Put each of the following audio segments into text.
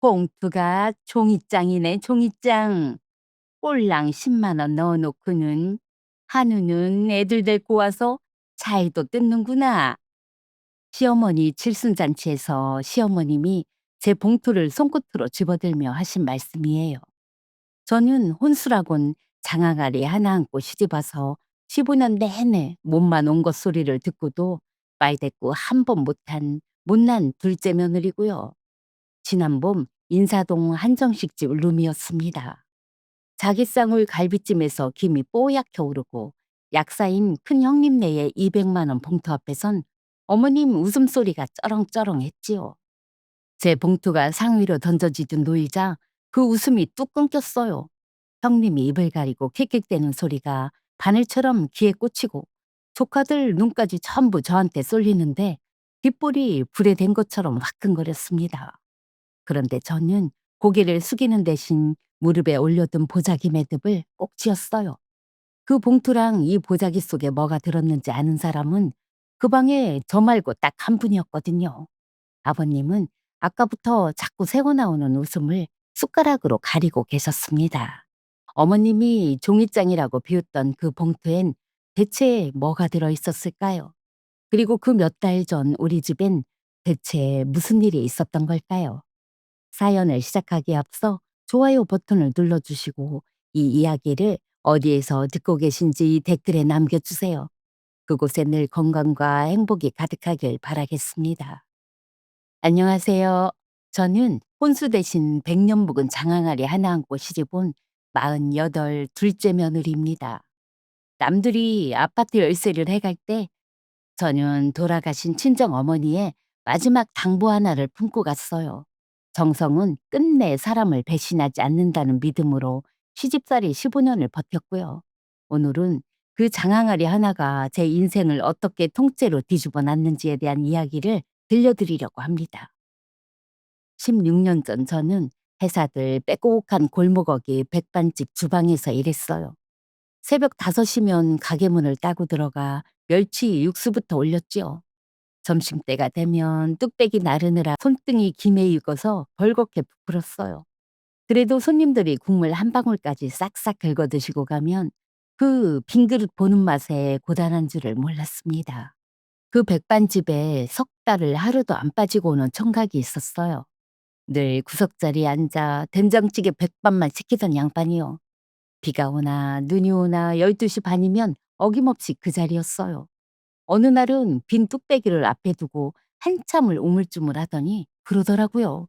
봉투가 종이장이네, 종이장. 꼴랑 10만 원 넣어놓고는 한우는 애들 데리고 와서 차에도 뜯는구나. 시어머니 칠순잔치에서 시어머님이 제 봉투를 손끝으로 집어들며 하신 말씀이에요. 저는 혼수라곤 장아가리 하나 안고 시집와서 15년 내내 몸만 온 것 소리를 듣고도 말대꾸 한 번 못한 못난 둘째 며느리고요. 지난 봄 인사동 한정식집 룸이었습니다. 자기 쌍울 갈비찜에서 김이 뽀얗게 오르고 약사인 큰 형님네의 200만 원 봉투 앞에선 어머님 웃음소리가 쩌렁쩌렁했지요. 제 봉투가 상위로 던져지듯 놓이자 그 웃음이 뚝 끊겼어요. 형님이 입을 가리고 킥킥대는 소리가 바늘처럼 귀에 꽂히고 조카들 눈까지 전부 저한테 쏠리는데 뒷볼이 불에 댄 것처럼 화끈거렸습니다. 그런데 저는 고개를 숙이는 대신 무릎에 올려둔 보자기 매듭을 꼭 쥐었어요. 그 봉투랑 이 보자기 속에 뭐가 들었는지 아는 사람은 그 방에 저 말고 딱 한 분이었거든요. 아버님은 아까부터 자꾸 새어나오는 웃음을 숟가락으로 가리고 계셨습니다. 어머님이 종이장이라고 비웃던 그 봉투엔 대체 뭐가 들어 있었을까요? 그리고 그 몇 달 전 우리 집엔 대체 무슨 일이 있었던 걸까요? 사연을 시작하기에 앞서 좋아요 버튼을 눌러주시고 이 이야기를 어디에서 듣고 계신지 댓글에 남겨주세요. 그곳에 늘 건강과 행복이 가득하길 바라겠습니다. 안녕하세요. 저는 혼수 대신 백년 묵은 장항아리 하나 안고 시집온 48 둘째 며느리입니다. 남들이 아파트 열쇠를 해갈 때 저는 돌아가신 친정 어머니의 마지막 당부 하나를 품고 갔어요. 정성은 끝내 사람을 배신하지 않는다는 믿음으로 시집살이 15년을 버텼고요. 오늘은 그 장항아리 하나가 제 인생을 어떻게 통째로 뒤집어 놨는지에 대한 이야기를 들려드리려고 합니다. 16년 전 저는 회사들 빼곡한 골목어기 백반집 주방에서 일했어요. 새벽 5시면 가게 문을 따고 들어가 멸치 육수부터 올렸지요. 점심때가 되면 뚝배기 나르느라 손등이 김에 익어서 벌겋게 부풀었어요. 그래도 손님들이 국물 한 방울까지 싹싹 긁어 드시고 가면 그 빈 그릇 보는 맛에 고단한 줄을 몰랐습니다. 그 백반집에 석 달을 하루도 안 빠지고 오는 청각이 있었어요. 늘 구석자리에 앉아 된장찌개 백반만 시키던 양반이요. 비가 오나 눈이 오나 12시 반이면 어김없이 그 자리였어요. 어느 날은 빈 뚝배기를 앞에 두고 한참을 우물쭈물하더니 그러더라고요.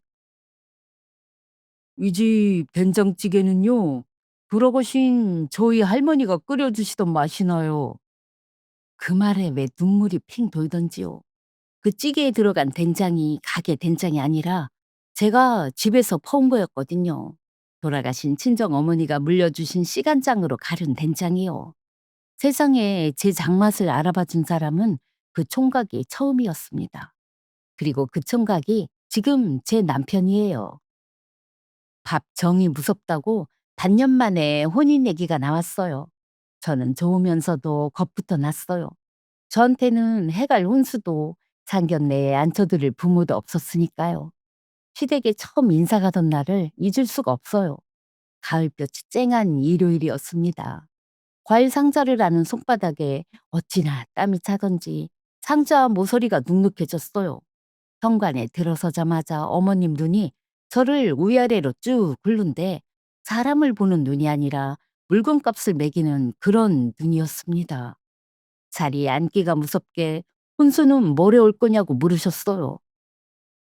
이 집 된장찌개는요, 돌아가신 저희 할머니가 끓여주시던 맛이 나요. 그 말에 왜 눈물이 핑 돌던지요. 그 찌개에 들어간 된장이 가게 된장이 아니라 제가 집에서 퍼온 거였거든요. 돌아가신 친정 어머니가 물려주신 시간장으로 가른 된장이요. 세상에 제 장맛을 알아봐 준 사람은 그 총각이 처음이었습니다. 그리고 그 총각이 지금 제 남편이에요. 밥 정이 무섭다고 반년 만에 혼인 얘기가 나왔어요. 저는 좋으면서도 겁부터 났어요. 저한테는 해갈 혼수도 상견례에 앉혀드릴 부모도 없었으니까요. 시댁에 처음 인사 가던 날을 잊을 수가 없어요. 가을볕이 쨍한 일요일이었습니다. 과일 상자를 아는 손바닥에 어찌나 땀이 차던지 상자 모서리가 눅눅해졌어요. 현관에 들어서자마자 어머님 눈이 저를 위아래로 쭉 굴른데 사람을 보는 눈이 아니라 물건값을 매기는 그런 눈이었습니다. 자리에 앉기가 무섭게 혼수는 뭐래 올 거냐고 물으셨어요.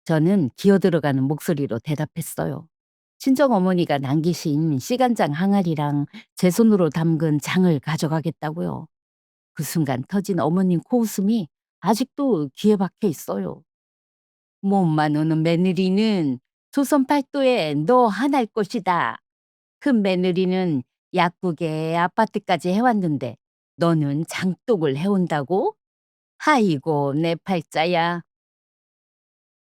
저는 기어들어가는 목소리로 대답했어요. 친정어머니가 남기신 시간장 항아리랑 제 손으로 담근 장을 가져가겠다고요. 그 순간 터진 어머님 코웃음이 아직도 귀에 박혀 있어요. 몸만 오는 며느리는 조선 팔도에 너 하나일 것이다. 큰 며느리는 약국에 아파트까지 해왔는데 너는 장독을 해온다고? 아이고 내 팔자야.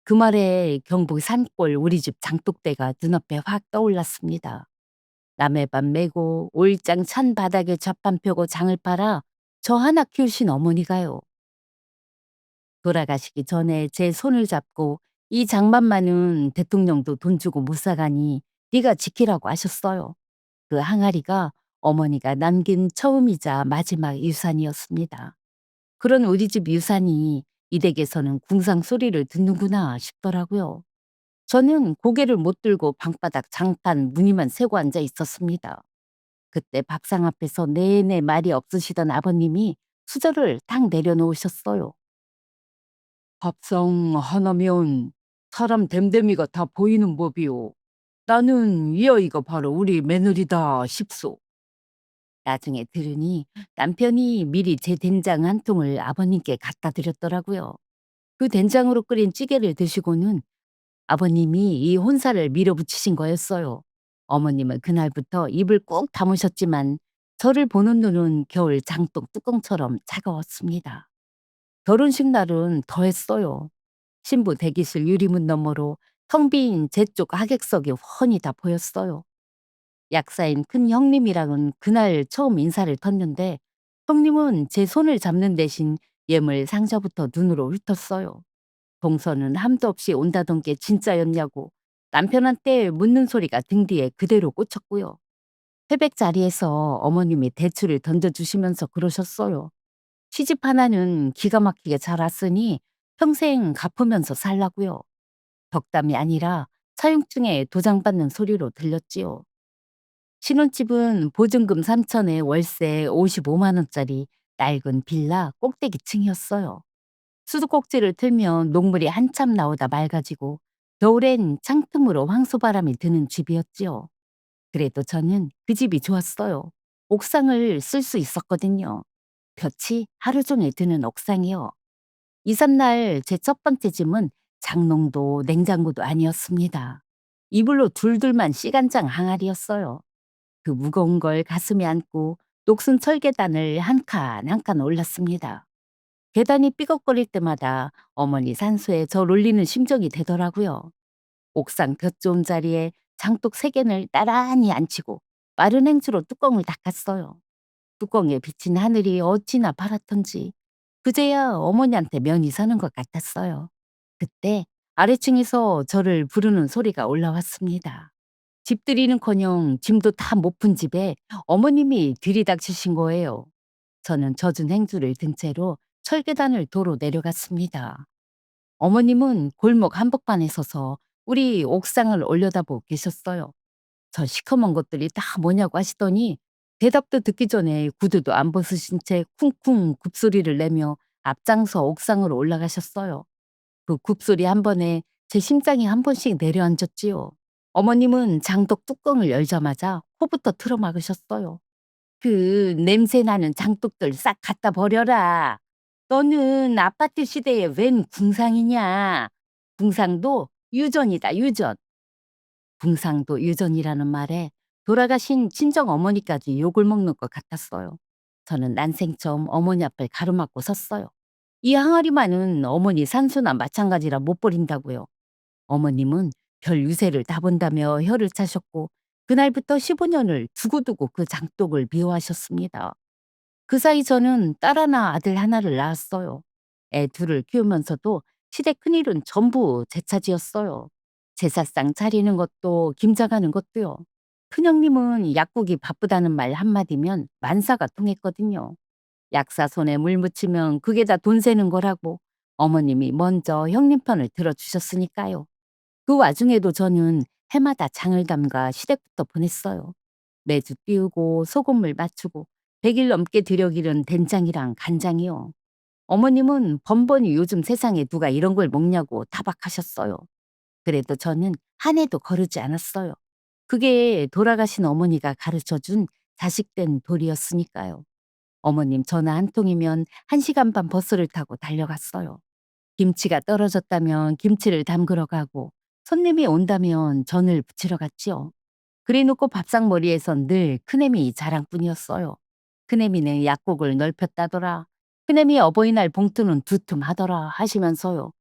그 말에 경북 산골 우리 집 장독대가 눈앞에 확 떠올랐습니다. 남의 밥 메고 올장 찬 바닥에 좌판 펴고 장을 팔아 저 하나 키우신 어머니가요. 돌아가시기 전에 제 손을 잡고 이 장만만은 대통령도 돈 주고 못 사가니 네가 지키라고 하셨어요. 그 항아리가 어머니가 남긴 처음이자 마지막 유산이었습니다. 그런 우리 집 유산이 이 댁에서는 궁상 소리를 듣는구나 싶더라고요. 저는 고개를 못 들고 방바닥 장판 무늬만 세고 앉아 있었습니다. 그때 밥상 앞에서 내내 말이 없으시던 아버님이 수저를 탁 내려놓으셨어요. 밥상 하나면 사람 됨됨이가 다 보이는 법이오. 나는 이 아이가 바로 우리 며느리다 싶소. 나중에 들으니 남편이 미리 제 된장 한 통을 아버님께 갖다 드렸더라고요. 그 된장으로 끓인 찌개를 드시고는 아버님이 이 혼사를 밀어붙이신 거였어요. 어머님은 그날부터 입을 꾹 다무셨지만 저를 보는 눈은 겨울 장독 뚜껑처럼 차가웠습니다. 결혼식 날은 더했어요. 신부 대기실 유리문 너머로 텅 빈 제 쪽 하객석이 훤히 다 보였어요. 약사인 큰 형님이랑은 그날 처음 인사를 텄는데 형님은 제 손을 잡는 대신 예물 상자부터 눈으로 훑었어요. 동서는 함도 없이 온다던 게 진짜였냐고 남편한테 묻는 소리가 등 뒤에 그대로 꽂혔고요. 회백 자리에서 어머님이 대추를 던져주시면서 그러셨어요. 시집 하나는 기가 막히게 잘 왔으니 평생 갚으면서 살라고요. 덕담이 아니라 차용증에 도장받는 소리로 들렸지요. 신혼집은 보증금 3천에 월세 55만 원짜리 낡은 빌라 꼭대기층이었어요. 수도꼭지를 틀면 녹물이 한참 나오다 맑아지고 겨울엔 창틈으로 황소바람이 드는 집이었지요. 그래도 저는 그 집이 좋았어요. 옥상을 쓸 수 있었거든요. 볕이 하루 종일 드는 옥상이요. 이삿날 제 첫 번째 짐은 장롱도 냉장고도 아니었습니다. 이불로 둘둘만 씨간장 항아리였어요. 그 무거운 걸 가슴에 안고 녹슨 철계단을 한 칸 한 칸 올랐습니다. 계단이 삐걱거릴 때마다 어머니 산소에 절 올리는 심정이 되더라고요. 옥상 볕 좋은 자리에 장독 세 개를 나란히 앉히고 마른 행주로 뚜껑을 닦았어요. 뚜껑에 비친 하늘이 어찌나 파랗던지 그제야 어머니한테 면이 서는 것 같았어요. 그때 아래층에서 저를 부르는 소리가 올라왔습니다. 집들이는커녕 짐도 다 못 푼 집에 어머님이 들이닥치신 거예요. 저는 젖은 행주를 든 채로 철계단을 도로 내려갔습니다. 어머님은 골목 한복판에 서서 우리 옥상을 올려다보고 계셨어요. 저 시커먼 것들이 다 뭐냐고 하시더니 대답도 듣기 전에 구두도 안 벗으신 채 쿵쿵 굽소리를 내며 앞장서 옥상으로 올라가셨어요. 그 굽소리 한 번에 제 심장이 한 번씩 내려앉았지요. 어머님은 장독 뚜껑을 열자마자 코부터 틀어막으셨어요. 그 냄새 나는 장독들 싹 갖다 버려라. 너는 아파트 시대에 웬 궁상이냐. 궁상도 유전이다, 유전. 궁상도 유전이라는 말에 돌아가신 친정 어머니까지 욕을 먹는 것 같았어요. 저는 난생 처음 어머니 앞을 가로막고 섰어요. 이 항아리만은 어머니 산소나 마찬가지라 못 버린다고요. 어머님은 별 유세를 다 본다며 혀를 차셨고 그날부터 15년을 두고두고 그 장독을 미워하셨습니다. 그 사이 저는 딸 하나 아들 하나를 낳았어요. 애 둘을 키우면서도 시댁 큰일은 전부 제 차지였어요. 제사상 차리는 것도 김장하는 것도요. 큰형님은 약국이 바쁘다는 말 한마디면 만사가 통했거든요. 약사 손에 물 묻히면 그게 다 돈 새는 거라고 어머님이 먼저 형님 편을 들어주셨으니까요. 그 와중에도 저는 해마다 장을 담가 시댁부터 보냈어요. 매주 띄우고 소금물 맞추고 100일 넘게 들여기른 된장이랑 간장이요. 어머님은 번번이 요즘 세상에 누가 이런 걸 먹냐고 타박하셨어요. 그래도 저는 한 해도 거르지 않았어요. 그게 돌아가신 어머니가 가르쳐준 자식된 도리였으니까요. 어머님 전화 한 통이면 1시간 반 버스를 타고 달려갔어요. 김치가 떨어졌다면 김치를 담그러 가고 손님이 온다면 전을 부치러 갔지요. 그래놓고 밥상머리에선 늘 큰애미 자랑뿐이었어요. 큰애미는 약국을 넓혔다더라. 큰애미 어버이날 봉투는 두툼하더라 하시면서요.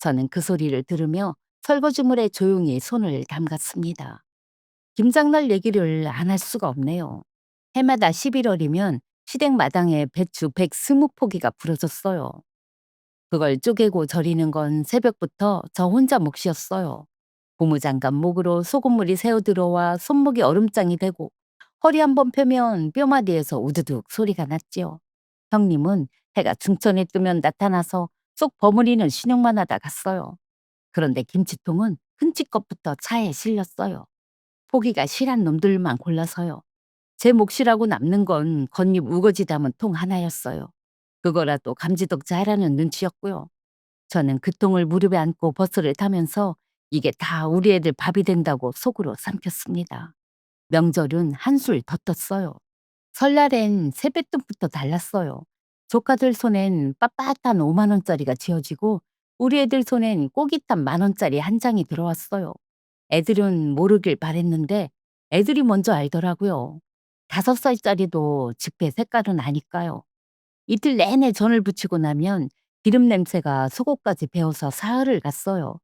저는 그 소리를 들으며 설거지물에 조용히 손을 담갔습니다. 김장날 얘기를 안 할 수가 없네요. 해마다 11월이면 시댁 마당에 배추 120포기가 부러졌어요. 그걸 쪼개고 절이는 건 새벽부터 저 혼자 몫이었어요. 고무장갑 목으로 소금물이 새어 들어와 손목이 얼음장이 되고 허리 한번 펴면 뼈마디에서 우두둑 소리가 났지요. 형님은 해가 중천에 뜨면 나타나서 쏙 버무리는 신용만 하다 갔어요. 그런데 김치통은 흠칫것부터 차에 실렸어요. 포기가 실한 놈들만 골라서요. 제 몫이라고 남는 건 겉잎 우거지 담은 통 하나였어요. 그거라도 감지덕 잘하는 눈치였고요. 저는 그 통을 무릎에 안고 버스를 타면서 이게 다 우리 애들 밥이 된다고 속으로 삼켰습니다. 명절은 한술 더 떴어요. 설날엔 세뱃돈부터 달랐어요. 조카들 손엔 빳빳한 5만 원짜리가 쥐어지고 우리 애들 손엔 꼬깃한 10,000원짜리 한 장이 들어왔어요. 애들은 모르길 바랬는데 애들이 먼저 알더라고요. 5살짜리도 지폐 색깔은 아니까요. 이틀 내내 전을 부치고 나면 기름 냄새가 속옷까지 배어서 사흘을 갔어요.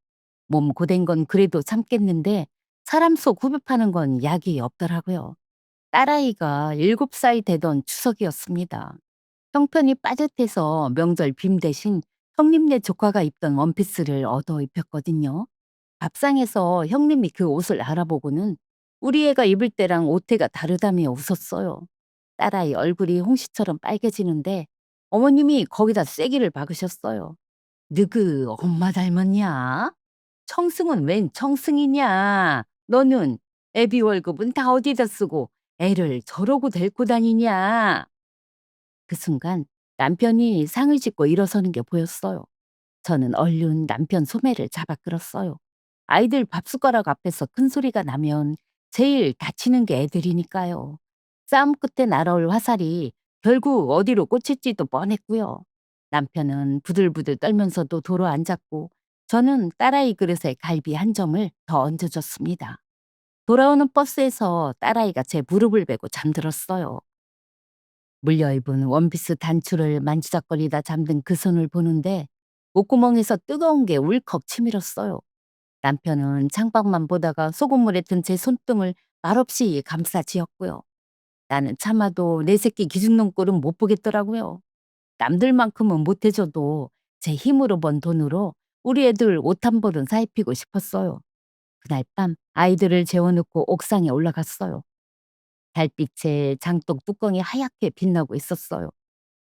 몸 고된 건 그래도 참겠는데 사람 속 후벼 파는 건 약이 없더라고요. 딸아이가 7살 되던 추석이었습니다. 형편이 빠듯해서 명절 빔 대신 형님네 조카가 입던 원피스를 얻어 입혔거든요. 밥상에서 형님이 그 옷을 알아보고는 우리 애가 입을 때랑 옷태가 다르다며 웃었어요. 딸아이 얼굴이 홍시처럼 빨개지는데 어머님이 거기다 쐐기를 박으셨어요. 느그 엄마 닮았냐? 청승은 웬 청승이냐? 너는 애비 월급은 다 어디다 쓰고 애를 저러고 데리고 다니냐? 그 순간 남편이 상을 짚고 일어서는 게 보였어요. 저는 얼른 남편 소매를 잡아 끌었어요. 아이들 밥숟가락 앞에서 큰 소리가 나면 제일 다치는 게 애들이니까요. 싸움 끝에 날아올 화살이 결국 어디로 꽂힐지도 뻔했고요. 남편은 부들부들 떨면서도 도로 앉았고 저는 딸아이 그릇에 갈비 한 점을 더 얹어줬습니다. 돌아오는 버스에서 딸아이가 제 무릎을 베고 잠들었어요. 물려입은 원피스 단추를 만지작거리다 잠든 그 손을 보는데 목구멍에서 뜨거운 게 울컥 치밀었어요. 남편은 창밖만 보다가 소금물에 든 제 손등을 말없이 감싸지었고요. 나는 참아도 내 새끼 기죽는 꼴은 못 보겠더라고요. 남들만큼은 못해줘도 제 힘으로 번 돈으로 우리 애들 옷 한 벌은 사입히고 싶었어요. 그날 밤 아이들을 재워놓고 옥상에 올라갔어요. 달빛에 장독 뚜껑이 하얗게 빛나고 있었어요.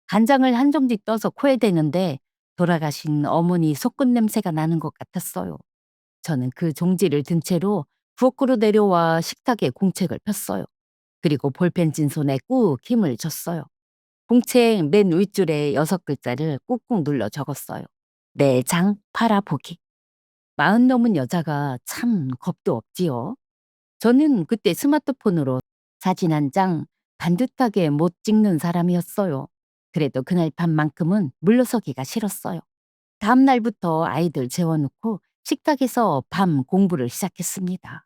간장을 한 종지 떠서 코에 대는데 돌아가신 어머니 속끝 냄새가 나는 것 같았어요. 저는 그 종지를 든 채로 부엌으로 내려와 식탁에 공책을 폈어요. 그리고 볼펜진 손에 꾹 힘을 줬어요. 공책 맨 윗줄에 6글자를 꾹꾹 눌러 적었어요. 내장 팔아보기. 40 넘은 여자가 참 겁도 없지요. 저는 그때 스마트폰으로 사진 한 장 반듯하게 못 찍는 사람이었어요. 그래도 그날 밤만큼은 물러서기가 싫었어요. 다음 날부터 아이들 재워놓고 식탁에서 밤 공부를 시작했습니다.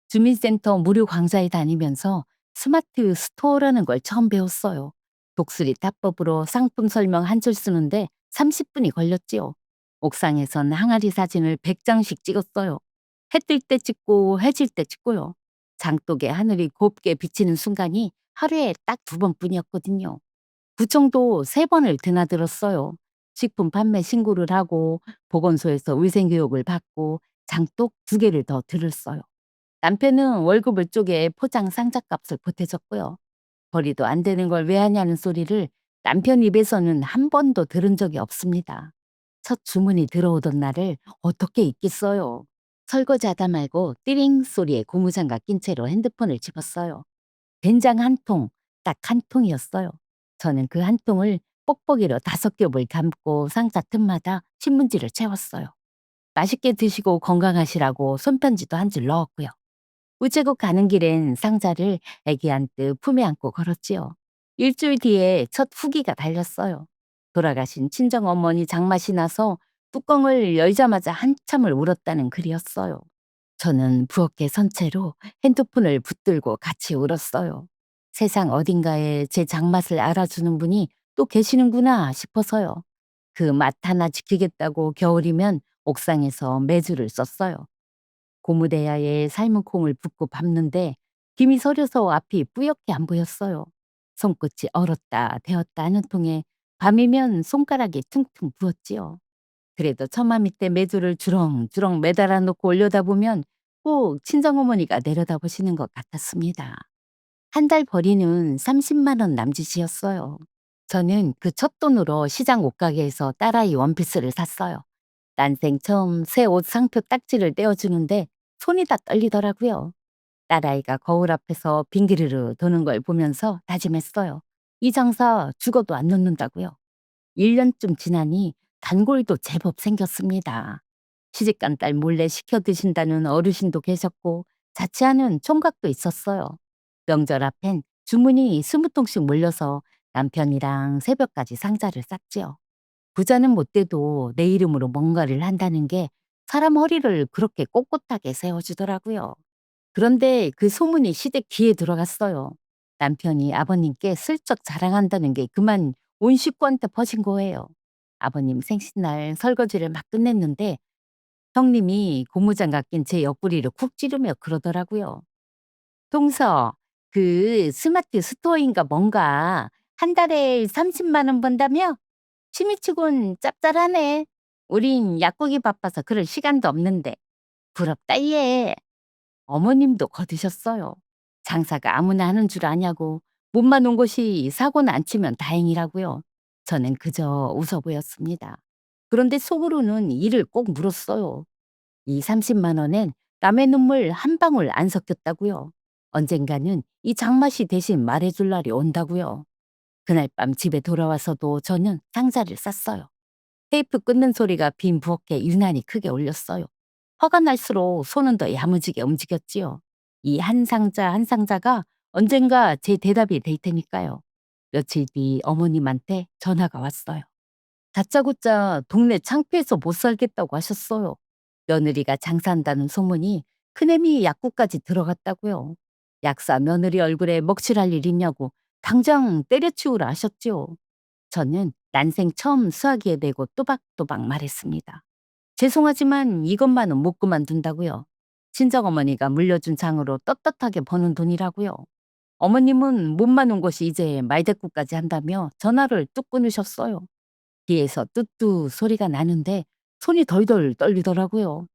주민센터 무료 강좌에 다니면서 스마트 스토어라는 걸 처음 배웠어요. 독수리 타법으로 상품 설명 한 줄 쓰는데 30분이 걸렸지요. 옥상에선 항아리 사진을 100장씩 찍었어요. 해 뜰 때 찍고 해질 때 찍고요. 장독에 하늘이 곱게 비치는 순간이 하루에 딱 2번뿐이었거든요. 구청도 3번을 드나들었어요. 식품 판매 신고를 하고 보건소에서 위생교육을 받고 장독 2개를 더 들었어요. 남편은 월급을 쪼개 포장 상자값을 보태줬고요. 벌이도 안 되는 걸 왜 하냐는 소리를 남편 입에서는 한 번도 들은 적이 없습니다. 첫 주문이 들어오던 날을 어떻게 잊겠어요. 설거지하다 말고 띠링 소리에 고무장갑 낀 채로 핸드폰을 집었어요. 된장 한 통, 딱 한 통이었어요. 저는 그 한 통을 뽁뽁이로 5겹을 감고 상자 틈마다 신문지를 채웠어요. 맛있게 드시고 건강하시라고 손편지도 한 줄 넣었고요. 우체국 가는 길엔 상자를 애기 한뜻 품에 안고 걸었지요. 일주일 뒤에 첫 후기가 달렸어요. 돌아가신 친정어머니 장맛이 나서 뚜껑을 열자마자 한참을 울었다는 글이었어요. 저는 부엌에 선 채로 핸드폰을 붙들고 같이 울었어요. 세상 어딘가에 제 장맛을 알아주는 분이 또 계시는구나 싶어서요. 그 맛 하나 지키겠다고 겨울이면 옥상에서 매주를 썼어요. 고무대야에 삶은 콩을 붓고 밟는데 김이 서려서 앞이 뿌옇게 안 보였어요. 손끝이 얼었다 데었다 하는 통에 밤이면 손가락이 퉁퉁 부었지요. 그래도 처마 밑에 매주를 주렁주렁 매달아 놓고 올려다보면 꼭 친정어머니가 내려다보시는 것 같았습니다. 한 달 벌이는 30만 원 남짓이었어요. 저는 그 첫돈으로 시장 옷가게에서 딸아이 원피스를 샀어요. 난생 처음 새 옷 상표 딱지를 떼어주는데 손이 다 떨리더라고요. 딸아이가 거울 앞에서 빙기르르 도는 걸 보면서 다짐했어요. 이 장사 죽어도 안 놓는다고요. 1년쯤 지나니 단골도 제법 생겼습니다. 시집간 딸 몰래 시켜 드신다는 어르신도 계셨고 자취하는 총각도 있었어요. 명절 앞엔 주문이 20통씩 몰려서 남편이랑 새벽까지 상자를 쌌지요. 부자는 못 돼도 내 이름으로 뭔가를 한다는 게 사람 허리를 그렇게 꼿꼿하게 세워주더라고요. 그런데 그 소문이 시댁 귀에 들어갔어요. 남편이 아버님께 슬쩍 자랑한다는 게 그만 온 식구한테 퍼진 거예요. 아버님 생신날 설거지를 막 끝냈는데 형님이 고무장갑 낀 제 옆구리를 쿡 찌르며 그러더라고요. 동서, 그 스마트 스토어인가 뭔가 한 달에 30만 원 번다며? 취미치곤 짭짤하네. 우린 약국이 바빠서 그럴 시간도 없는데. 부럽다 얘. 어머님도 거드셨어요. 장사가 아무나 하는 줄 아냐고 몸만 온 것이 사고는 안 치면 다행이라고요. 저는 그저 웃어 보였습니다. 그런데 속으로는 이를 꼭 물었어요. 이 30만 원엔 남의 눈물 한 방울 안 섞였다고요. 언젠가는 이 장맛이 대신 말해줄 날이 온다고요. 그날 밤 집에 돌아와서도 저는 상자를 쌌어요. 테이프 끊는 소리가 빈 부엌에 유난히 크게 울렸어요. 화가 날수록 손은 더 야무지게 움직였지요. 이 한 상자 한 상자가 언젠가 제 대답이 될 테니까요. 며칠 뒤 어머님한테 전화가 왔어요. 다짜고짜 동네 창피해서 못 살겠다고 하셨어요. 며느리가 장사한다는 소문이 큰애미 약국까지 들어갔다고요. 약사 며느리 얼굴에 먹칠할 일 있냐고 당장 때려치우라 하셨지요. 저는 난생 처음 수화기에 대고 또박또박 말했습니다. 죄송하지만 이것만은 못 그만둔다고요. 친정어머니가 물려준 장으로 떳떳하게 버는 돈이라고요. 어머님은 몸만 온 것이 이제 말대꾸까지 한다며 전화를 뚝 끊으셨어요. 귀에서 뚜뚜 소리가 나는데 손이 덜덜 떨리더라고요.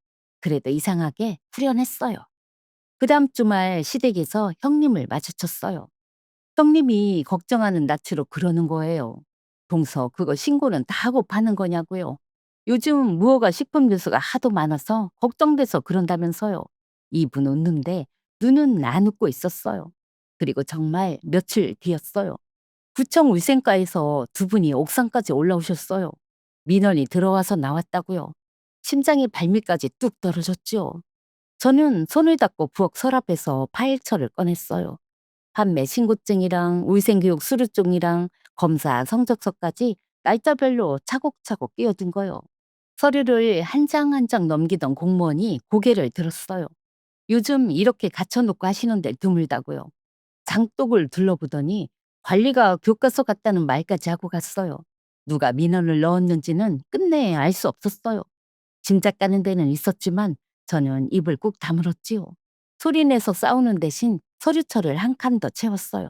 그래도 이상하게 후련했어요. 그다음 주말 시댁에서 형님을 마주쳤어요. 형님이 걱정하는 낯으로 그러는 거예요. 동서 그거 신고는 다 하고 파는 거냐고요. 요즘 무허가 식품 뉴스가 하도 많아서 걱정돼서 그런다면서요. 입은 웃는데 눈은 안 웃고 있었어요. 그리고 정말 며칠 뒤였어요. 구청 위생과에서 두 분이 옥상까지 올라오셨어요. 민원이 들어와서 나왔다고요. 심장이 발밑까지 뚝 떨어졌죠. 저는 손을 닦고 부엌 서랍에서 파일철을 꺼냈어요. 판매 신고증이랑 위생교육 수료증이랑 검사 성적서까지 날짜별로 차곡차곡 끼워둔 거요. 서류를 한 장 한 장 넘기던 공무원이 고개를 들었어요. 요즘 이렇게 갖춰놓고 하시는데 드물다고요. 장독을 둘러보더니 관리가 교과서 같다는 말까지 하고 갔어요. 누가 민원을 넣었는지는 끝내 알 수 없었어요. 짐작 가는 데는 있었지만 저는 입을 꾹 다물었지요. 소리내서 싸우는 대신 서류철을 한 칸 더 채웠어요.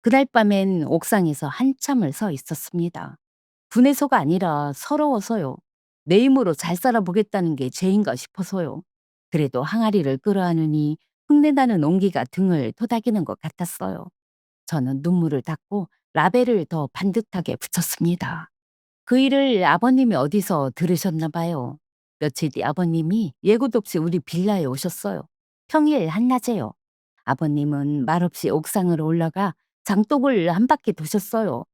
그날 밤엔 옥상에서 한참을 서 있었습니다. 분해서가 아니라 서러워서요. 내 힘으로 잘 살아보겠다는 게 죄인가 싶어서요. 그래도 항아리를 끌어안으니 흙내나는 온기가 등을 토닥이는 것 같았어요. 저는 눈물을 닦고 라벨을 더 반듯하게 붙였습니다. 그 일을 아버님이 어디서 들으셨나 봐요. 며칠 뒤 아버님이 예고도 없이 우리 빌라에 오셨어요. 평일 한낮에요. 아버님은 말없이 옥상으로 올라가 장독을 한 바퀴 도셨어요.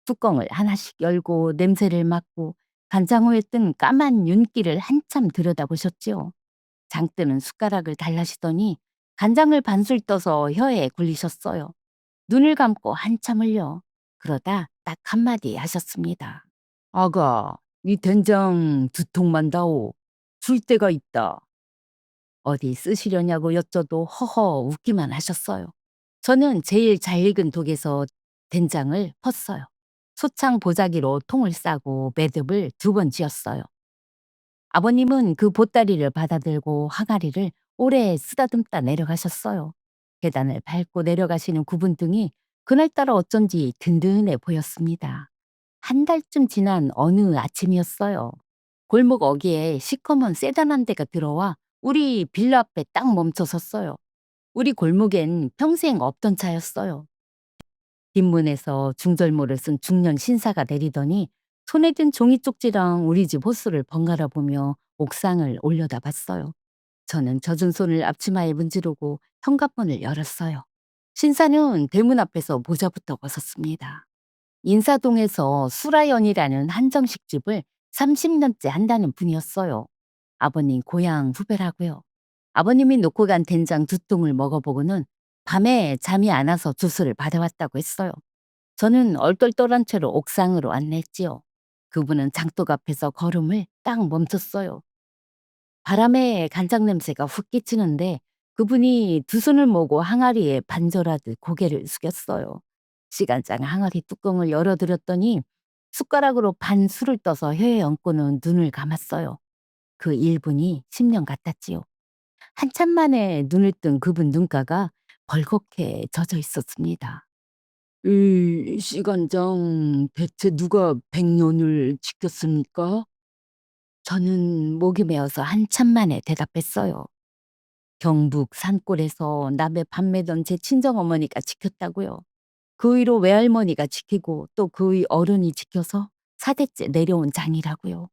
뚜껑을 하나씩 열고 냄새를 맡고 간장호에 뜬 까만 윤기를 한참 들여다보셨지요. 장뜨는 숟가락을 달라시더니 간장을 반술 떠서 혀에 굴리셨어요. 눈을 감고 한참을요. 그러다 딱 한마디 하셨습니다. 아가, 이 된장 2통만 다오. 줄 데가 있다. 어디 쓰시려냐고 여쭤도 허허 웃기만 하셨어요. 저는 제일 잘 익은 독에서 된장을 펐어요. 소창 보자기로 통을 싸고 매듭을 2번 지었어요. 아버님은 그 보따리를 받아들고 항아리를 오래 쓰다듬다 내려가셨어요. 계단을 밟고 내려가시는 구분등이 그날따라 어쩐지 든든해 보였습니다. 한 달쯤 지난 어느 아침이었어요. 골목 어귀에 시커먼 세단 한 대가 들어와 우리 빌라 앞에 딱 멈춰 섰어요. 우리 골목엔 평생 없던 차였어요. 뒷문에서 중절모를 쓴 중년 신사가 내리더니 손에 든 종이 쪽지랑 우리 집 호수를 번갈아 보며 옥상을 올려다 봤어요. 저는 젖은 손을 앞치마에 문지르고 현관문을 열었어요. 신사는 대문 앞에서 모자부터 벗었습니다. 인사동에서 수라연이라는 한정식 집을 30년째 한다는 분이었어요. 아버님 고향 후배라고요. 아버님이 놓고 간 된장 두 통을 먹어보고는 밤에 잠이 안 와서 주스를 받아왔다고 했어요. 저는 얼떨떨한 채로 옥상으로 안냈지요. 그분은 장독 앞에서 걸음을 딱 멈췄어요. 바람에 간장 냄새가 훅 끼치는데 그분이 두 손을 모고 항아리에 반절하듯 고개를 숙였어요. 시간장 항아리 뚜껑을 열어드렸더니 숟가락으로 반 술을 떠서 혀에 얹고는 눈을 감았어요. 그 1분이 10년 같았지요. 한참 만에 눈을 뜬 그분 눈가가 벌겋게 젖어 있었습니다. 이 시간장 대체 누가 100년을 지켰습니까? 저는 목이 메어서 한참 만에 대답했어요. 경북 산골에서 남의 밥 매던 제 친정어머니가 지켰다고요. 그 위로 외할머니가 지키고 또 그 위 어른이 지켜서 4대째 내려온 장이라고요.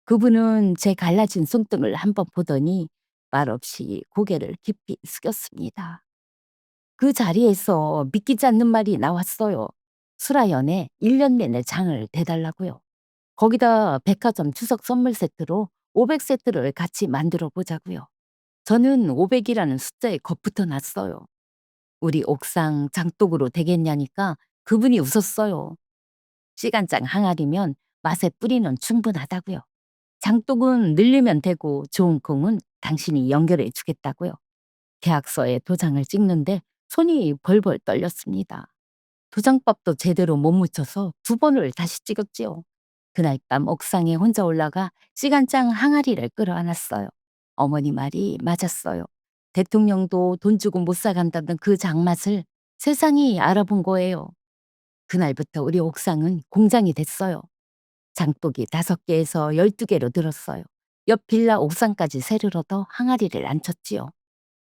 그분은 제 갈라진 손등을 한번 보더니 말없이 고개를 깊이 숙였습니다. 그 자리에서 믿기지 않는 말이 나왔어요. 수라연에 1년 내내 장을 대달라고요. 거기다 백화점 추석 선물 세트로 500세트를 같이 만들어 보자고요. 저는 500이라는 숫자에 겁부터 났어요. 우리 옥상 장독으로 되겠냐니까 그분이 웃었어요. 시간장 항아리면 맛의 뿌리는 충분하다고요. 장독은 늘리면 되고 좋은 콩은 당신이 연결해 주겠다고요. 계약서에 도장을 찍는데 손이 벌벌 떨렸습니다. 도장법도 제대로 못 묻혀서 2번을 다시 찍었지요. 그날 밤 옥상에 혼자 올라가 시간장 항아리를 끌어안았어요. 어머니 말이 맞았어요. 대통령도 돈 주고 못 사간다던 그 장맛을 세상이 알아본 거예요. 그날부터 우리 옥상은 공장이 됐어요. 장독이 5개에서 12개로 늘었어요. 옆 빌라 옥상까지 새를 얻어 항아리를 안쳤지요.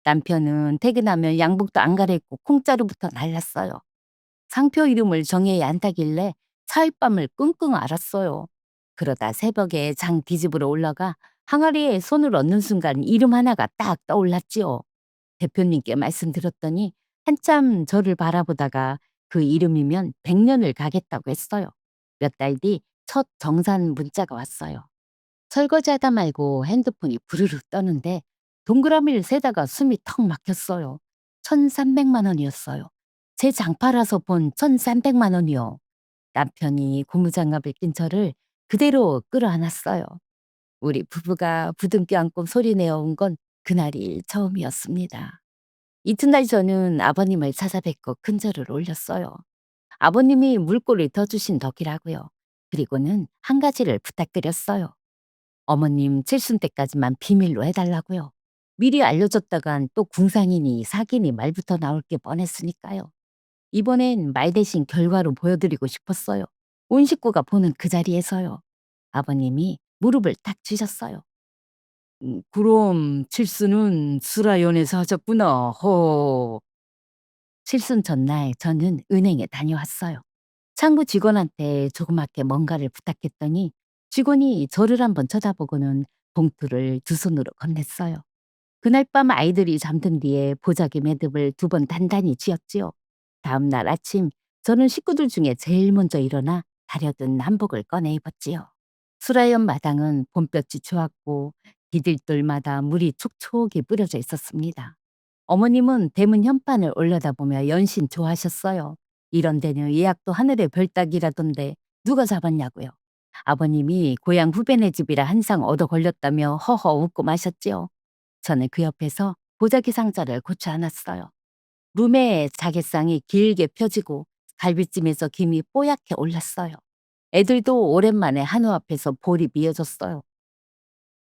남편은 퇴근하면 양복도 안 갈아입고 콩자루부터 날랐어요. 상표 이름을 정해야 한다길래 사흘밤을 끙끙 앓았어요. 그러다 새벽에 장 뒤집으러 올라가 항아리에 손을 얹는 순간 이름 하나가 딱 떠올랐지요. 대표님께 말씀드렸더니 한참 저를 바라보다가 그 이름이면 100년을 가겠다고 했어요. 몇 달 뒤 첫 정산 문자가 왔어요. 설거지하다 말고 핸드폰이 부르르 떠는데 동그라미를 세다가 숨이 턱 막혔어요. 1,300만 원이었어요. 제 장 팔아서 본 1,300만 원이요. 남편이 고무장갑을 낀 저를 그대로 끌어안았어요. 우리 부부가 부둥켜 안고 소리내어 온 건 그날이 처음이었습니다. 이튿날 저는 아버님을 찾아뵙고 큰절을 올렸어요. 아버님이 물꼬를 더 주신 덕이라고요. 그리고는 한 가지를 부탁드렸어요. 어머님 칠순 때까지만 비밀로 해달라고요. 미리 알려줬다간 또 궁상이니 사기니 말부터 나올 게 뻔했으니까요. 이번엔 말 대신 결과로 보여드리고 싶었어요. 온 식구가 보는 그 자리에서요. 아버님이 무릎을 탁 치셨어요. 그럼 칠순은 수라연에서 하셨구나. 허. 칠순 전날 저는 은행에 다녀왔어요. 창구 직원한테 조그맣게 뭔가를 부탁했더니 직원이 저를 한번 쳐다보고는 봉투를 두 손으로 건넸어요. 그날 밤 아이들이 잠든 뒤에 보자기 매듭을 2번 단단히 쥐었지요. 다음 날 아침 저는 식구들 중에 제일 먼저 일어나 다려둔 한복을 꺼내 입었지요. 수라연 마당은 봄볕이 좋았고 디딜돌마다 물이 촉촉히 뿌려져 있었습니다. 어머님은 대문 현판을 올려다보며 연신 좋아하셨어요. 이런 데는 예약도 하늘의 별따기라던데 누가 잡았냐고요. 아버님이 고향 후배네 집이라 한 상 얻어 걸렸다며 허허 웃고 마셨지요. 저는 그 옆에서 보자기 상자를 고쳐 안았어요. 룸에 자개상이 길게 펴지고 갈비찜에서 김이 뽀얗게 올랐어요. 애들도 오랜만에 한우 앞에서 볼이 미어졌어요.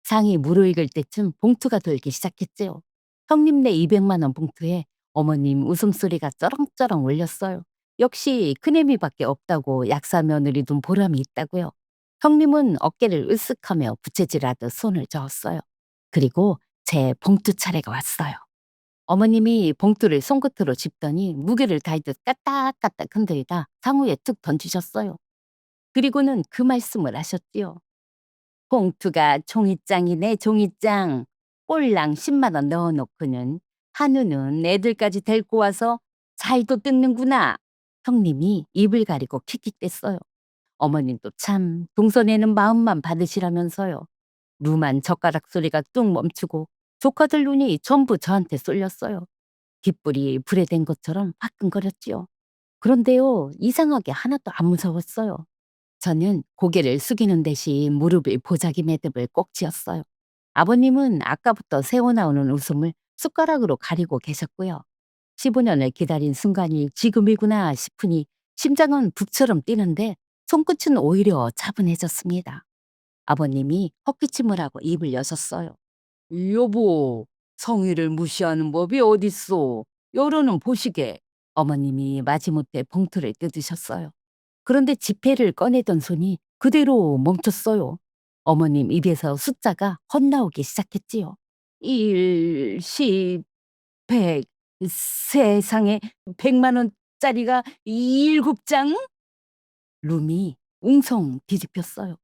상이 무르익을 때쯤 봉투가 돌기 시작했지요. 형님네 200만 원 봉투에 어머님 웃음소리가 쩌렁쩌렁 울렸어요. 역시 큰애미밖에 없다고 약사 며느리 둔 보람이 있다고요. 형님은 어깨를 으쓱하며 부채질하듯 손을 저었어요. 그리고 제 봉투 차례가 왔어요. 어머님이 봉투를 손끝으로 짚더니 무게를 다하듯 까딱까딱 흔들다 상우에 툭 던지셨어요. 그리고는 그 말씀을 하셨지요. 봉투가 종이장이네 종이장. 꼴랑 10만 원 넣어놓고는 한우는 애들까지 데리고 와서 잘도 뜯는구나. 형님이 입을 가리고 킥킥댔어요. 어머님도 참 동서내는 마음만 받으시라면서요. 루만 젓가락 소리가 뚝 멈추고 조카들 눈이 전부 저한테 쏠렸어요. 귓불이 불에 댄 것처럼 화끈거렸지요. 그런데요, 이상하게 하나도 안 무서웠어요. 저는 고개를 숙이는 대신 무릎을 보자기 매듭을 꼭 쥐었어요. 아버님은 아까부터 새어나오는 웃음을 숟가락으로 가리고 계셨고요. 15년을 기다린 순간이 지금이구나 싶으니 심장은 북처럼 뛰는데 손끝은 오히려 차분해졌습니다. 아버님이 헛기침을 하고 입을 여셨어요. 여보, 성의를 무시하는 법이 어딨어. 열어는 보시게. 어머님이 마지못해 봉투를 뜯으셨어요. 그런데 지폐를 꺼내던 손이 그대로 멈췄어요. 어머님 입에서 숫자가 헛나오기 시작했지요. 1, 10, 100. 세상에 100만 원짜리가 7장? 룸이 웅성 뒤집혔어요.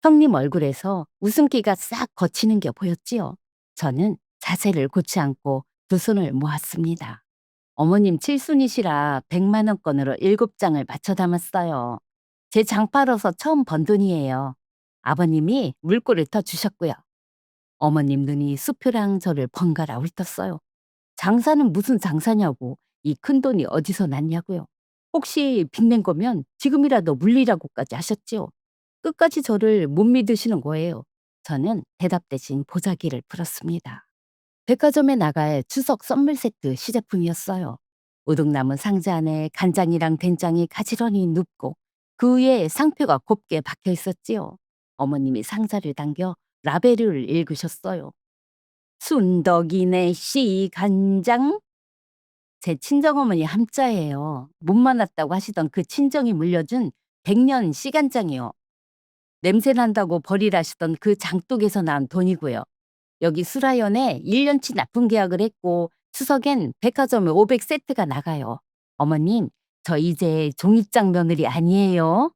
형님 얼굴에서 웃음기가 싹 거치는 게 보였지요. 저는 자세를 고치 않고 두 손을 모았습니다. 어머님 칠순이시라 100만 원권으로 7장을 맞춰 담았어요. 제 장 팔아서 처음 번 돈이에요. 아버님이 물꼬를 터 주셨고요. 어머님 눈이 수표랑 저를 번갈아 훑었어요. 장사는 무슨 장사냐고, 이 큰돈이 어디서 났냐고요. 혹시 빚낸 거면 지금이라도 물리라고까지 하셨지요. 끝까지 저를 못 믿으시는 거예요. 저는 대답 대신 보자기를 풀었습니다. 백화점에 나갈 추석 선물 세트 시제품이었어요. 우동나무 상자 안에 간장이랑 된장이 가지런히 눕고 그 위에 상표가 곱게 박혀 있었지요. 어머님이 상자를 당겨 라벨을 읽으셨어요. 순덕이네 씨 간장? 제 친정어머니 함자예요. 못 만났다고 하시던 그 친정이 물려준 100년 씨간장이요. 냄새 난다고 버리라시던 그 장독에서 나온 돈이고요. 여기 수라연에 1년치 납품 계약을 했고 추석엔 백화점에 500세트가 나가요. 어머님, 저 이제 종이장 며느리 아니에요.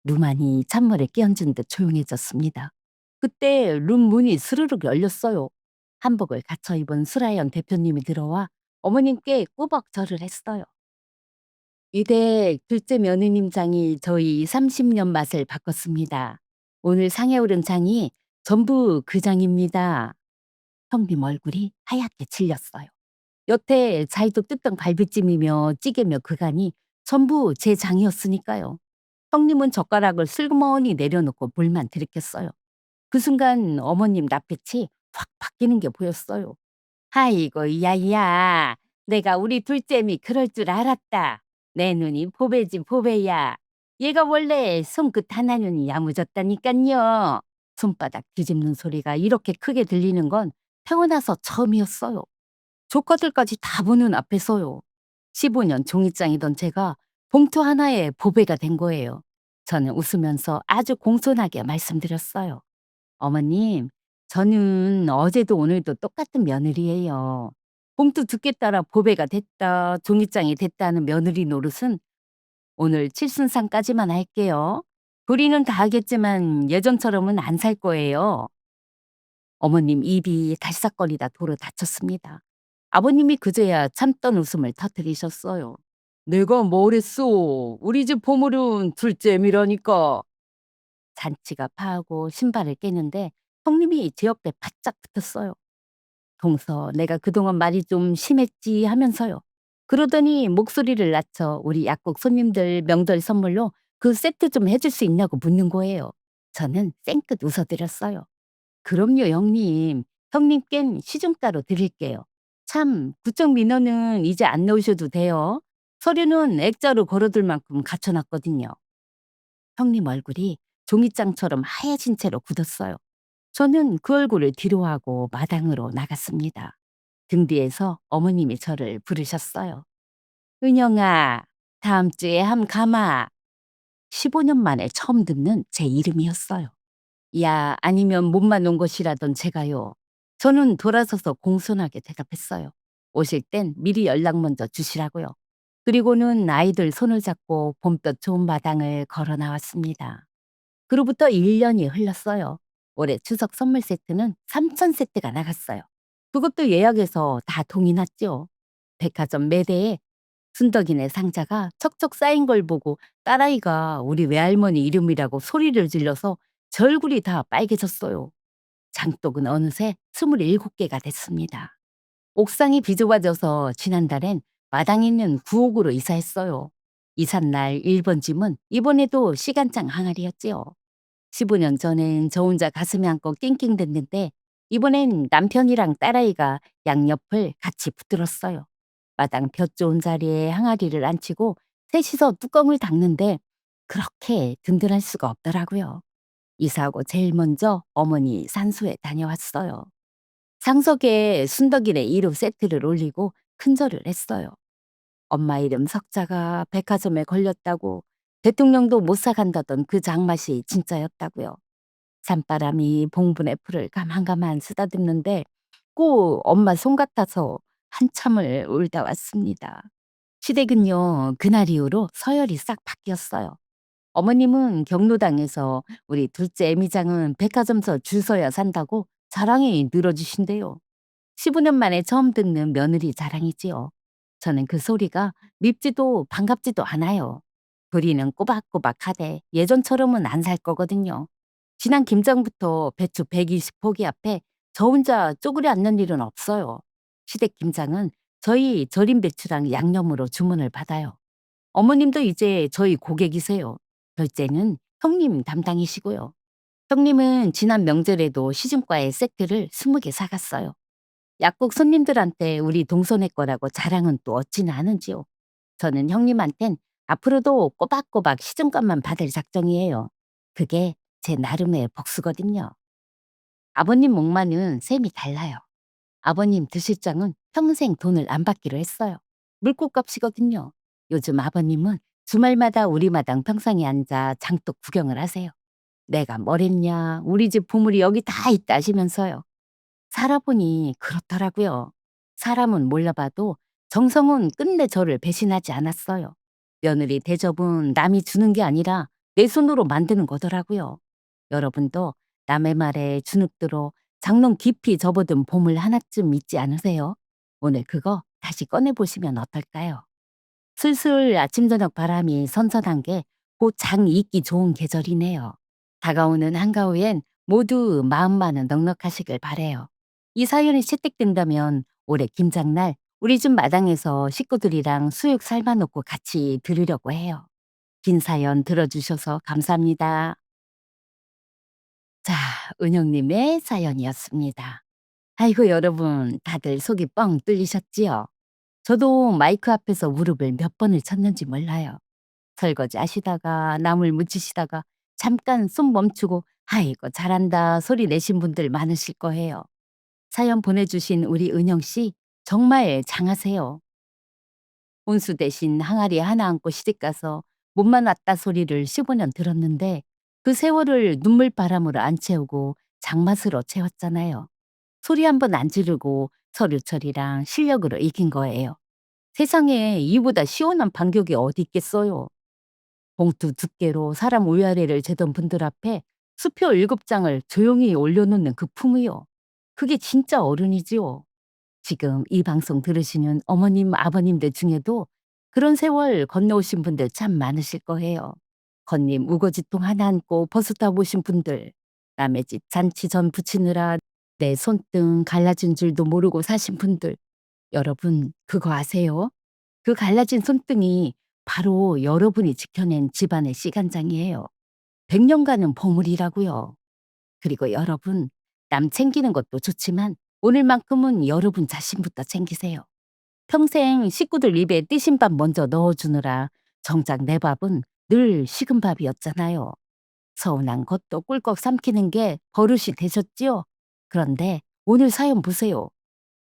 루만이 찬물에 끼얹은 듯 조용해졌습니다. 그때 룸 문이 스르륵 열렸어요. 한복을 갖춰 입은 수라연 대표님이 들어와 어머님께 꾸벅 절을 했어요. 이댁 둘째 며느님 장이 저희 30년 맛을 바꿨습니다. 오늘 상에 오른 장이 전부 그 장입니다. 형님 얼굴이 하얗게 질렸어요. 여태 잘도 뜯던 갈비찜이며 찌개며 그간이 전부 제 장이었으니까요. 형님은 젓가락을 슬그머니 내려놓고 물만 들이켰어요. 그 순간 어머님 낯빛이 확 바뀌는 게 보였어요. 아이고 야야, 내가 우리 둘째미 그럴 줄 알았다. 내 눈이 보배지 보배야. 얘가 원래 손끝 하나는 야무졌다니깐요. 손바닥 뒤집는 소리가 이렇게 크게 들리는 건 태어나서 처음이었어요. 조카들까지 다 보는 앞에서요. 15년 종이장이던 제가 봉투 하나에 보배가 된 거예요. 저는 웃으면서 아주 공손하게 말씀드렸어요. 어머님, 저는 어제도 오늘도 똑같은 며느리예요. 봉투 두께 따라 보배가 됐다, 종이장이 됐다는 며느리 노릇은 오늘 칠순상까지만 할게요. 부리는 다 하겠지만 예전처럼은 안 살 거예요. 어머님 입이 달싹거리다 도로 다쳤습니다. 아버님이 그제야 참던 웃음을 터뜨리셨어요. 내가 뭘 했어? 우리 집 보물은 둘째미라니까. 잔치가 파하고 신발을 깨는데 형님이 제 옆에 바짝 붙었어요. 동서 내가 그동안 말이 좀 심했지 하면서요. 그러더니 목소리를 낮춰 우리 약국 손님들 명절 선물로 그 세트 좀 해줄 수 있냐고 묻는 거예요. 저는 쌩끗 웃어드렸어요. 그럼요, 형님. 형님껜 시중가로 드릴게요. 참, 구청 민원은 이제 안 넣으셔도 돼요. 서류는 액자로 걸어둘 만큼 갖춰놨거든요. 형님 얼굴이 종이장처럼 하얘진 채로 굳었어요. 저는 그 얼굴을 뒤로하고 마당으로 나갔습니다. 등 뒤에서 어머님이 저를 부르셨어요. 은영아, 다음 주에 함 가마. 15년 만에 처음 듣는 제 이름이었어요. 야, 아니면 몸만 온 것이라던 제가요. 저는 돌아서서 공손하게 대답했어요. 오실 땐 미리 연락 먼저 주시라고요. 그리고는 아이들 손을 잡고 봄볕 좋은 마당을 걸어 나왔습니다. 그로부터 1년이 흘렀어요. 올해 추석 선물 세트는 3천 세트가 나갔어요. 그것도 예약해서 다 동이 났죠. 백화점 매대에 순덕이네 상자가 척척 쌓인 걸 보고 딸아이가 우리 외할머니 이름이라고 소리를 질러서 제 얼굴이 다 빨개졌어요. 장독은 어느새 27개가 됐습니다. 옥상이 비좁아져서 지난달엔 마당에 있는 구옥으로 이사했어요. 이삿날 1번 짐은 이번에도 시간장 항아리였지요. 15년 전엔 저 혼자 가슴에 안고 낑낑댔는데 이번엔 남편이랑 딸아이가 양옆을 같이 붙들었어요. 마당 볕 좋은 자리에 항아리를 앉히고 셋이서 뚜껑을 닦는데 그렇게 든든할 수가 없더라고요. 이사하고 제일 먼저 어머니 산소에 다녀왔어요. 상석에 순덕이네 이름 세트를 올리고 큰절을 했어요. 엄마 이름 석자가 백화점에 걸렸다고 대통령도 못 사간다던 그 장맛이 진짜였다고요. 산바람이 봉분의 풀을 가만가만 쓰다듬는데 꼭 엄마 손 같아서 한참을 울다 왔습니다. 시댁은요, 그날 이후로 서열이 싹 바뀌었어요. 어머님은 경로당에서 우리 둘째 애미장은 백화점서 줄 서야 산다고 자랑이 늘어지신대요. 15년 만에 처음 듣는 며느리 자랑이지요. 저는 그 소리가 밉지도 반갑지도 않아요. 부리는 꼬박꼬박하되 예전처럼은 안 살 거거든요. 지난 김장부터 배추 120포기 앞에 저 혼자 쪼그려 앉는 일은 없어요. 시댁 김장은 저희 절인 배추랑 양념으로 주문을 받아요. 어머님도 이제 저희 고객이세요. 결제는 형님 담당이시고요. 형님은 지난 명절에도 시중과에 세트를 20개 사갔어요. 약국 손님들한테 우리 동서네 거라고 자랑은 또 얻지는 않은지요. 저는 형님한텐 앞으로도 꼬박꼬박 시중값만 받을 작정이에요. 그게 제 나름의 복수거든요. 아버님 목마는 셈이 달라요. 아버님 드실장은 평생 돈을 안 받기로 했어요. 물고값이거든요. 요즘 아버님은 주말마다 우리 마당 평상에 앉아 장독 구경을 하세요. 내가 뭘 했냐, 우리 집 보물이 여기 다 있다 하시면서요. 살아보니 그렇더라고요. 사람은 몰라봐도 정성은 끝내 저를 배신하지 않았어요. 며느리 대접은 남이 주는 게 아니라 내 손으로 만드는 거더라고요. 여러분도 남의 말에 주눅들어 장롱 깊이 접어둔 보물 하나쯤 있지 않으세요? 오늘 그거 다시 꺼내보시면 어떨까요? 슬슬 아침 저녁 바람이 선선한 게 곧 장이 익기 좋은 계절이네요. 다가오는 한가위엔 모두 마음만은 넉넉하시길 바래요. 이 사연이 채택된다면 올해 김장날 우리 집 마당에서 식구들이랑 수육 삶아놓고 같이 들으려고 해요. 긴 사연 들어주셔서 감사합니다. 자, 은영님의 사연이었습니다. 아이고 여러분 다들 속이 뻥 뚫리셨지요? 저도 마이크 앞에서 무릎을 몇 번을 쳤는지 몰라요. 설거지 하시다가 나물 무치시다가 잠깐 손 멈추고 아이고 잘한다 소리 내신 분들 많으실 거예요. 사연 보내주신 우리 은영 씨 정말 장하세요. 혼수 대신 항아리 하나 안고 시집가서 몸만 왔다 소리를 15년 들었는데 그 세월을 눈물바람으로 안 채우고 장맛으로 채웠잖아요. 소리 한번 안 지르고 서류 처리랑 실력으로 이긴 거예요. 세상에 이보다 시원한 반격이 어디 있겠어요. 봉투 두께로 사람 위아래를 재던 분들 앞에 수표 7장을 조용히 올려놓는 그 품이요. 그게 진짜 어른이지요. 지금 이 방송 들으시는 어머님, 아버님들 중에도 그런 세월 건너오신 분들 참 많으실 거예요. 건님 우거지통 하나 안고 버스타 보신 분들, 남의 집 잔치 전 부치느라 내 손등 갈라진 줄도 모르고 사신 분들, 여러분 그거 아세요? 그 갈라진 손등이 바로 여러분이 지켜낸 집안의 시간장이에요. 100년간은 보물이라고요. 그리고 여러분, 남 챙기는 것도 좋지만 오늘만큼은 여러분 자신부터 챙기세요. 평생 식구들 입에 뜨신 밥 먼저 넣어주느라 정작 내 밥은 늘 식은 밥이었잖아요. 서운한 것도 꿀꺽 삼키는 게 버릇이 되셨지요? 그런데 오늘 사연 보세요.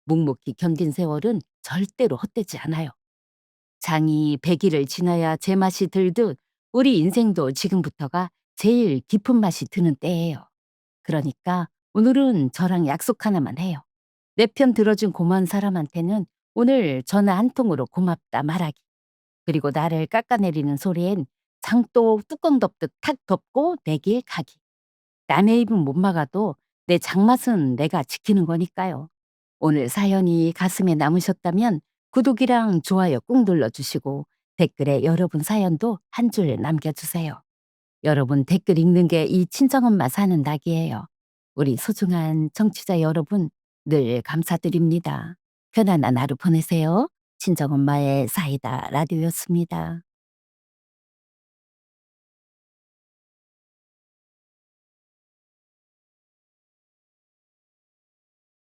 묵묵히 견딘 세월은 절대로 헛되지 않아요. 장이 100일을 지나야 제맛이 들듯 우리 인생도 지금부터가 제일 깊은 맛이 드는 때예요. 그러니까 오늘은 저랑 약속 하나만 해요. 내 편 들어준 고마운 사람한테는 오늘 전화 한 통으로 고맙다 말하기. 그리고 나를 깎아내리는 소리엔 장독 뚜껑 덮듯 탁 덮고 내 길 가기. 남의 입은 못 막아도 내 장맛은 내가 지키는 거니까요. 오늘 사연이 가슴에 남으셨다면 구독이랑 좋아요 꾹 눌러주시고 댓글에 여러분 사연도 한 줄 남겨주세요. 여러분 댓글 읽는 게 이 친정엄마 사는 낙이에요. 우리 소중한 청취자 여러분 늘 감사드립니다. 편안한 하루 보내세요. 친정엄마의 사이다 라디오였습니다.